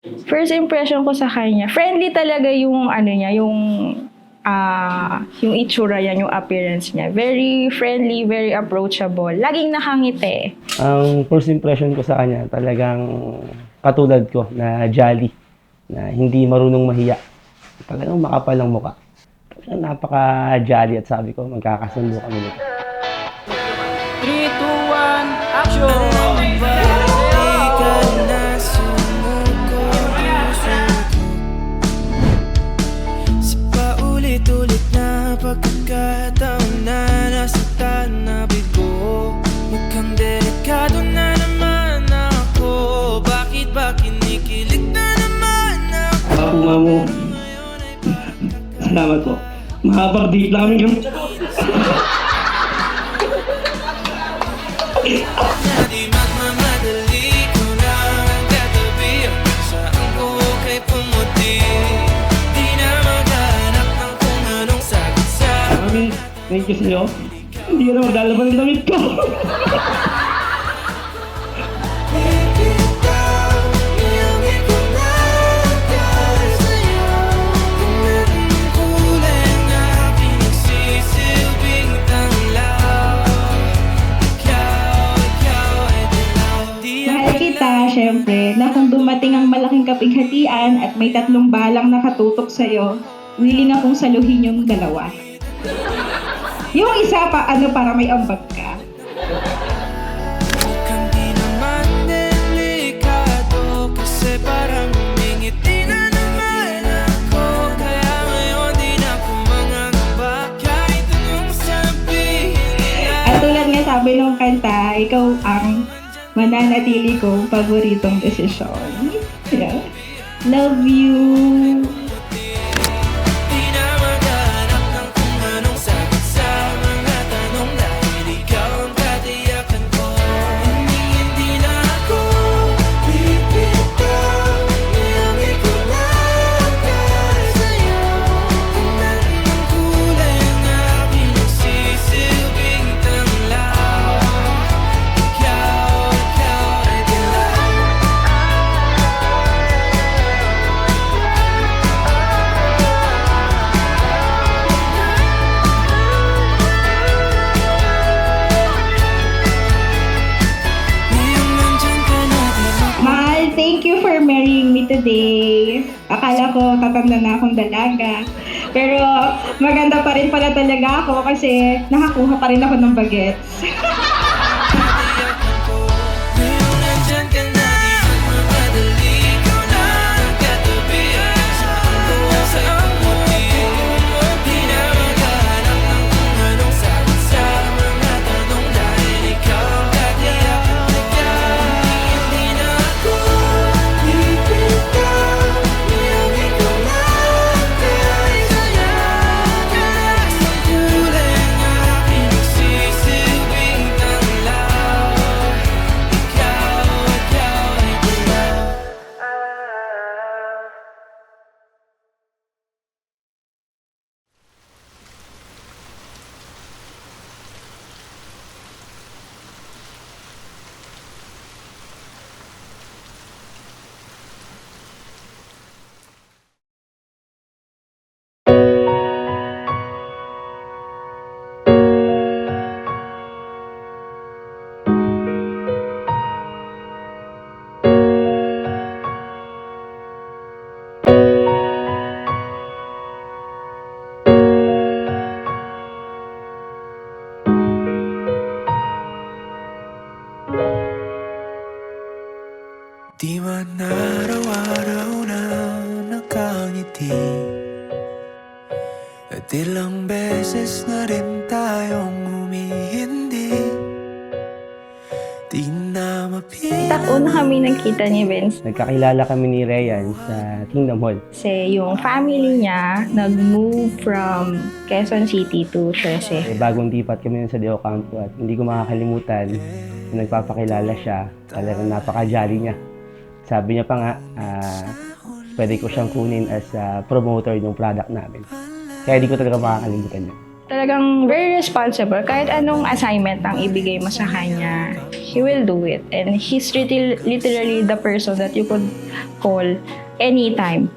First impression ko sa kanya, friendly talaga yung ano niya, yung itsura niya, yung appearance niya. Very friendly, very approachable. Laging nakangiti. Ang first impression ko sa kanya, talagang katulad ko na jolly, na hindi marunong mahiya. Talagang makapal ang mukha. Talagang napaka-jolly at sabi ko, magkakasundo kami nito. 3, 2, 1, action! Ulit na pagkakataon na nasaktan na bigo. Mukhang delikado na naman ako. Bakit ba kinikilig na naman ako? Ako nga mo. Salamat po. Mahabang date lang kami gamit. Na di magmamadali ko lang ang katabi. Saan ko kay pumuti? Di na maghanap ng kung anong sagot sa Kami, thank you sa'yo. Hindi ka na maglalaban ng damit ko. Mahal kita, syempre, na kung dumating ang malaking kapighatian at may 3 balang nakatutok sa'yo, willing akong saluhin yung dalawa. Yung isa pa, para may ambag ka. Mukhang di naman delikado kasi parang humingiti na naman ako. Kaya ngayon di na ako mangangamba kahit anong sabihin nila. At tulad nga sabi ng kanta, ikaw ang mananatili kong paboritong desisyon. Yeah. Love you! Di na maghanap ng kung anong sagot sa mga tanong dahil ikaw ang katiyakan ko. Hindi na ako bibitaw. Niyangin ko lang para sa'yo. Tingnan ang kulay ng aking nagsisilbing tanglaw. Ikaw ay dilaw. Ngayong nandyan ka na di Mahal, thank you for marrying me today. Akala ko tatanda na akong dalaga. Pero maganda pa rin pala talaga ako kasi nakakuha pa rin ako ng bagets. katiyakan ko. Ngayong nandyan ka na di magmamadali. Ikaw na ang katabi. Saan ko ang muti? Di na maghanap ng kung anong sagot sa mga tanong dahil ikaw ang katiyakan ko. Hindi na ako bibitaw. Niyangin ko lang kahit sa'yo. Kalas ng kulay ng aking nagsisilbing tanglaw. Ikaw ay dilaw. Di man araw-araw na nakangiti at ilang beses na rin tayong humihindi. Di na Taon na kami nagkita ni Vince. Nagkakilala kami ni Ryan sa Kingdom Hall. Kasi yung family niya nag-move from Quezon City to Trece. Bagong lipat kami nun sa Deo Campo at hindi ko makakalimutan na nagpapakilala siya. Talagang napaka-jolly niya. Sabi niya pa nga, pwede ko siyang kunin as promoter ng product namin. Kaya di ko talaga makakalimutan niya. Talagang very responsible. Kahit anong assignment ang ibigay mo sa kanya, he will do it. And he's literally the person that you could call anytime.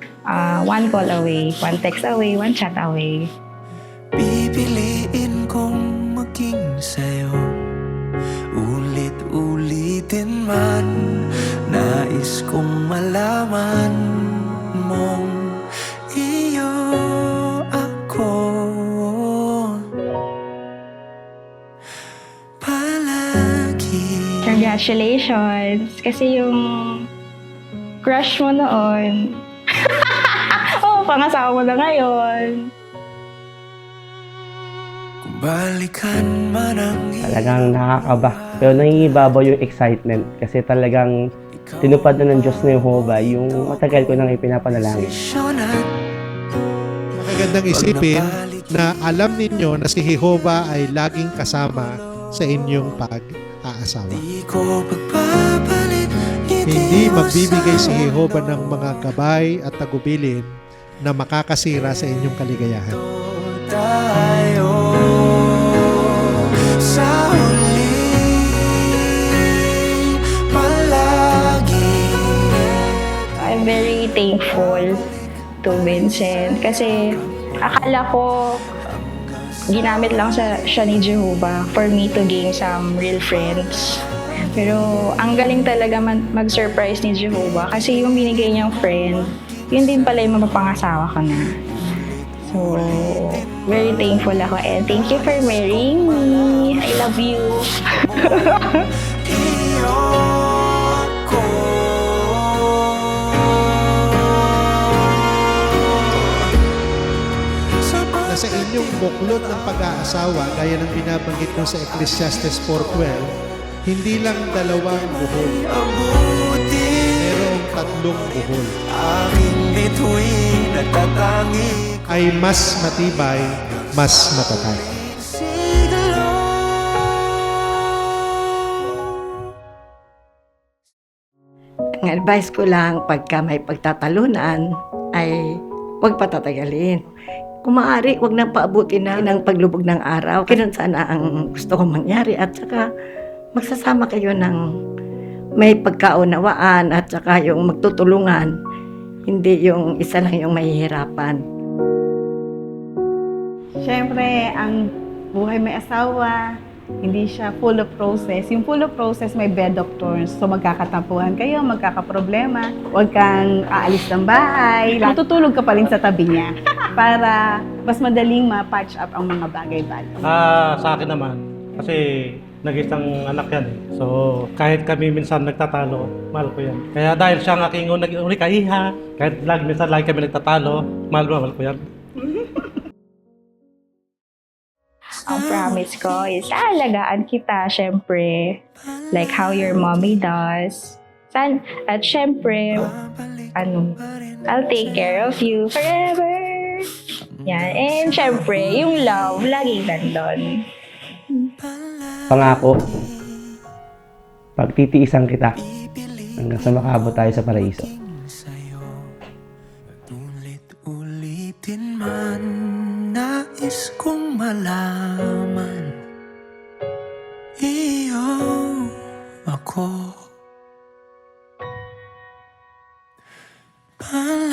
One call away, one text away, one chat away. Pipiliin kong maging sa'yo, ulit-ulitin man. Nais kong malaman mong iyo ako palagi. Congratulations! Kasi yung crush mo noon, oh, pangasawa mo na ngayon. Kung balikan man ang Talagang nakakaba. Pero nangingibabaw yung excitement kasi talagang tinupad na ng Diyos na Jehovah yung matagal ko nang ipinapanalangin. isyon at Magandang isipin na alam ninyo na si Jehovah ay laging kasama sa inyong pag-aasawa. di ko pagpapalit. Hindi magbibigay si Jehovah ng mga gabay at tagubilin na makakasira sa inyong kaligayahan. Tayo sa huli palagi. I'm very thankful to Vincent kasi akala ko ginamit lang siya ni Jehovah for me to gain some real friends. Pero ang galing talaga mag-surprise ni Jehovah kasi yung binigay niyang friend, yun din pala yung mapapangasawa ko na. So, very thankful ako and thank you for marrying me. I love you. Iyo ko. Na sa inyong buklod ng pag-aasawa, gaya ng binabanggit mo sa Ecclesiastes 4:12, hindi lang dalawang buhol, Abuti merong tatlong buhol. aking bituin at tatangi. Ay mas matibay, mas matatag. Siglo. Ang advice ko lang, pagka may pagtatalunan, ay huwag patatagalin. Kung maaari, huwag nang paabutin na ng paglubog ng araw. Kailan sana ang gusto kong mangyari. At saka, magsasama kayo ng may pagkaunawaan at saka yung magtutulungan. Hindi yung isa lang yung mahihirapan. Siyempre, ang buhay may asawa, hindi siya full of process. Yung full of process, may bed of thorns. So, magkakatampuhan kayo, magkakaproblema. Huwag kang aalis ng bahay. Matutulog ka pa rin sa tabi niya para mas madaling ma-patch up ang mga bagay-bagay. Sa akin naman, kasi nag-isang anak yan eh. So, kahit kami minsan nagtatalo, mahal ko yan. Kaya dahil siya ang aking unang kaiha, kahit minsan lagi kami nagtatalo, mahal ko yan. Ang promise ko is aalagaan kita, syempre. Like how your mommy does. At syempre, I'll take care of you forever. Yan. And syempre, yung love, laging nandun. Pangako, pagtitiisan kita hanggang sa makaabot tayo sa paraiso. Sa'yo at ulit-ulitin man, nais kong malaman iyo ako palagi.